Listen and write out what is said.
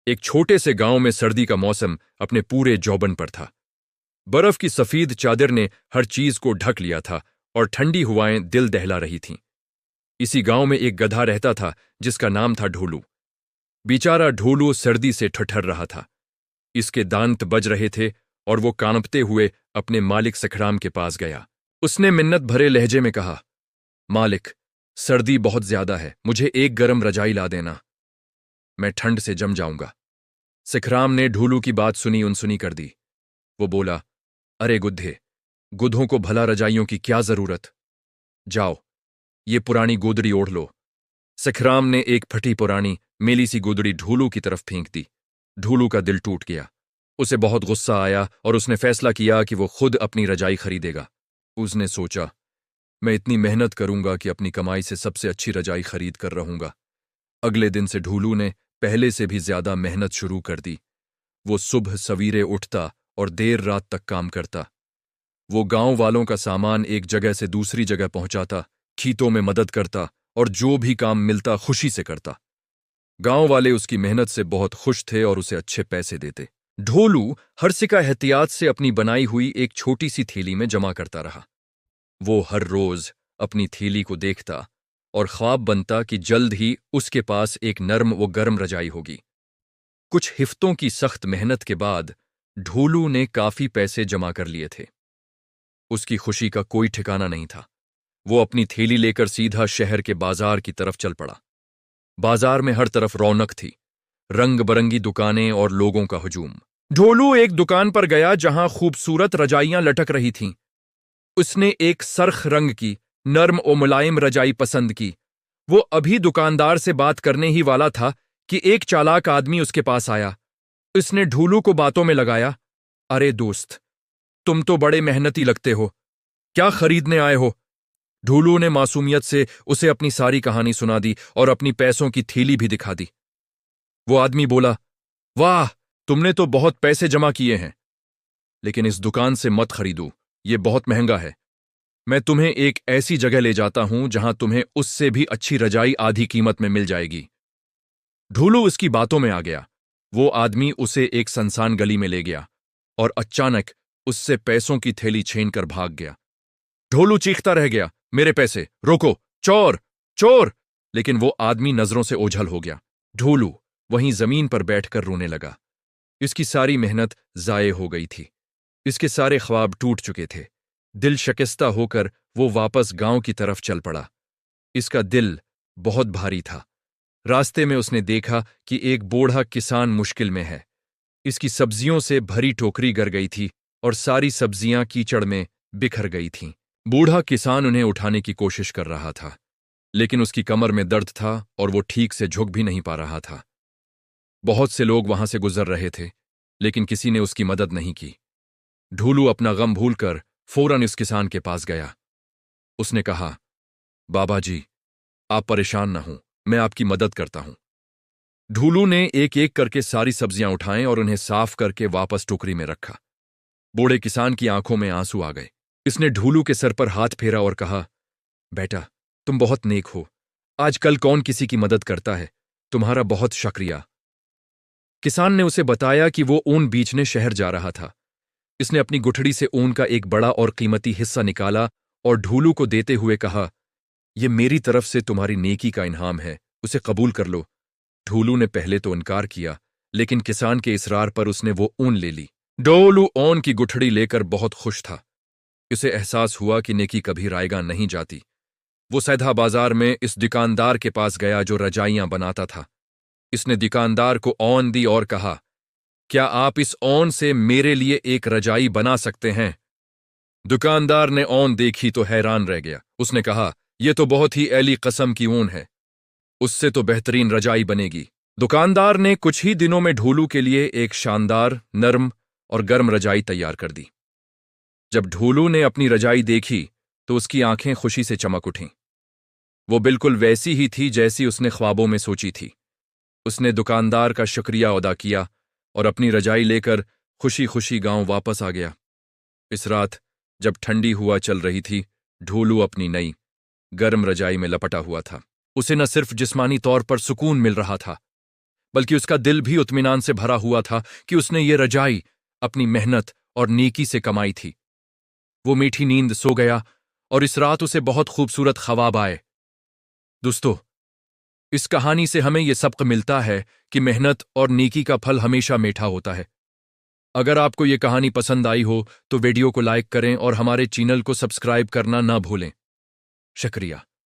एक छोटे से गांव में सर्दी का मौसम अपने पूरे जौबन पर था। बर्फ की सफेद चादर ने हर चीज को ढक लिया था और ठंडी हवाएं दिल दहला रही थीं। इसी गांव में एक गधा रहता था जिसका नाम था ढोलू। बेचारा ढोलू सर्दी से ठठर रहा था। इसके दांत बज रहे थे और वो कांपते हुए अपने मालिक सखराम के पास गया। उसने मिन्नत भरे लहजे में कहा, मालिक, सर्दी बहुत ज्यादा है, मुझे एक गरम रजाई ला देना, मैं ठंड से जम जाऊंगा। सखराम ने ढोलू की बात सुनी अनसुनी कर दी। वो बोला, अरे गुद्धे, गुधों को भला रजाइयों की क्या जरूरत, जाओ ये पुरानी गोदड़ी ओढ़ लो। सखराम ने एक फटी पुरानी मेली सी गोदड़ी ढोलू की तरफ फेंक दी। ढोलू का दिल टूट गया। उसे बहुत गुस्सा आया और उसने फैसला किया कि वो खुद अपनी रजाई खरीदेगा। उसने सोचा, मैं इतनी मेहनत करूंगा कि अपनी कमाई से सबसे अच्छी रजाई खरीद कर रहूंगा। अगले दिन से ढोलू ने पहले से भी ज्यादा मेहनत शुरू कर दी। वो सुबह सवीरे उठता और देर रात तक काम करता। वो गांव वालों का सामान एक जगह से दूसरी जगह पहुंचाता, खेतों में मदद करता और जो भी काम मिलता खुशी से करता। गांव वाले उसकी मेहनत से बहुत खुश थे और उसे अच्छे पैसे देते। ढोलू हर सिक्का एहतियात से अपनी बनाई हुई एक छोटी सी थैली में जमा करता रहा। वो हर रोज अपनी थैली को देखता और ख्वाब बनता कि जल्द ही उसके पास एक नर्म व गर्म रजाई होगी। कुछ हिफ्तों की सख्त मेहनत के बाद ढोलू ने काफी पैसे जमा कर लिए थे। उसकी खुशी का कोई ठिकाना नहीं था। वो अपनी थैली लेकर सीधा शहर के बाजार की तरफ चल पड़ा। बाजार में हर तरफ रौनक थी, रंग बरंगी दुकानें और लोगों का हुजूम। ढोलू एक दुकान पर गया जहां खूबसूरत रजाइयां लटक रही थीं। उसने एक सरख रंग की नर्म और मुलायम रजाई पसंद की। वो अभी दुकानदार से बात करने ही वाला था कि एक चालाक आदमी उसके पास आया। उसने ढोलू को बातों में लगाया, अरे दोस्त, तुम तो बड़े मेहनती लगते हो, क्या खरीदने आए हो? ढोलू ने मासूमियत से उसे अपनी सारी कहानी सुना दी और अपनी पैसों की थैली भी दिखा दी। वो आदमी बोला, वाह, तुमने तो बहुत पैसे जमा किए हैं, लेकिन इस दुकान से मत खरीदो, ये बहुत महंगा है। मैं तुम्हें एक ऐसी जगह ले जाता हूं जहां तुम्हें उससे भी अच्छी रजाई आधी कीमत में मिल जाएगी। ढोलू उसकी बातों में आ गया। वो आदमी उसे एक सुनसान गली में ले गया और अचानक उससे पैसों की थैली छीनकर भाग गया। ढोलू चीखता रह गया, मेरे पैसे, रोको, चोर, चोर! लेकिन वो आदमी नजरों से ओझल हो गया। ढोलू वहीं जमीन पर बैठकर रोने लगा। इसकी सारी मेहनत जाये हो गई थी। इसके सारे ख्वाब टूट चुके थे। दिल शिकस्ता होकर वो वापस गांव की तरफ चल पड़ा। इसका दिल बहुत भारी था। रास्ते में उसने देखा कि एक बूढ़ा किसान मुश्किल में है। इसकी सब्जियों से भरी टोकरी गिर गई थी और सारी सब्जियां कीचड़ में बिखर गई थीं। बूढ़ा किसान उन्हें उठाने की कोशिश कर रहा था, लेकिन उसकी कमर में दर्द था और वो ठीक से झुक भी नहीं पा रहा था। बहुत से लोग वहां से गुजर रहे थे, लेकिन किसी ने उसकी मदद नहीं की। ढोलू अपना गम भूलकर फौरन इस किसान के पास गया। उसने कहा, बाबा जी, आप परेशान न हों, मैं आपकी मदद करता हूं। ढोलू ने एक एक करके सारी सब्जियां उठाएं और उन्हें साफ करके वापस टोकरी में रखा। बूढ़े किसान की आंखों में आंसू आ गए। इसने ढोलू के सर पर हाथ फेरा और कहा, बेटा, तुम बहुत नेक हो। आजकल कौन किसी की मदद करता है? तुम्हारा बहुत शुक्रिया। किसान ने उसे बताया कि वो ऊन बेचने शहर जा रहा था। इसने अपनी गुठड़ी से ऊन का एक बड़ा और कीमती हिस्सा निकाला और ढोलू को देते हुए कहा, यह मेरी तरफ से तुम्हारी नेकी का इनाम है, उसे कबूल कर लो। ढोलू ने पहले तो इनकार किया, लेकिन किसान के इसरार पर उसने वो ऊन ले ली। ढोलू ऊन की गुठड़ी लेकर बहुत खुश था। इसे एहसास हुआ कि नेकी कभी रायगा नहीं जाती। वो सीधा बाजार में इस दुकानदार के पास गया जो रजाइयां बनाता था। इसने दुकानदार को औन दी और कहा, क्या आप इस औन से मेरे लिए एक रजाई बना सकते हैं? दुकानदार ने औन देखी तो हैरान रह गया। उसने कहा, यह तो बहुत ही ऐली कस्म की ऊन है, उससे तो बेहतरीन रजाई बनेगी। दुकानदार ने कुछ ही दिनों में ढोलू के लिए एक शानदार, नर्म और गर्म रजाई तैयार कर दी। जब ढोलू ने अपनी रजाई देखी तो उसकी आंखें खुशी से चमक उठीं। वो बिल्कुल वैसी ही थी जैसी उसने ख्वाबों में सोची थी। उसने दुकानदार का शुक्रिया अदा किया और अपनी रजाई लेकर खुशी खुशी गांव वापस आ गया। इस रात जब ठंडी हुआ चल रही थी, ढोलू अपनी नई गर्म रजाई में लपटा हुआ था। उसे न सिर्फ जिस्मानी तौर पर सुकून मिल रहा था, बल्कि उसका दिल भी इत्मीनान से भरा हुआ था कि उसने ये रजाई अपनी मेहनत और नेकी से कमाई थी। वो मीठी नींद सो गया और इस रात उसे बहुत खूबसूरत ख्वाब आए। दोस्तों, इस कहानी से हमें यह सबक मिलता है कि मेहनत और नेकी का फल हमेशा मीठा होता है। अगर आपको ये कहानी पसंद आई हो तो वीडियो को लाइक करें और हमारे चैनल को सब्सक्राइब करना ना भूलें। शुक्रिया।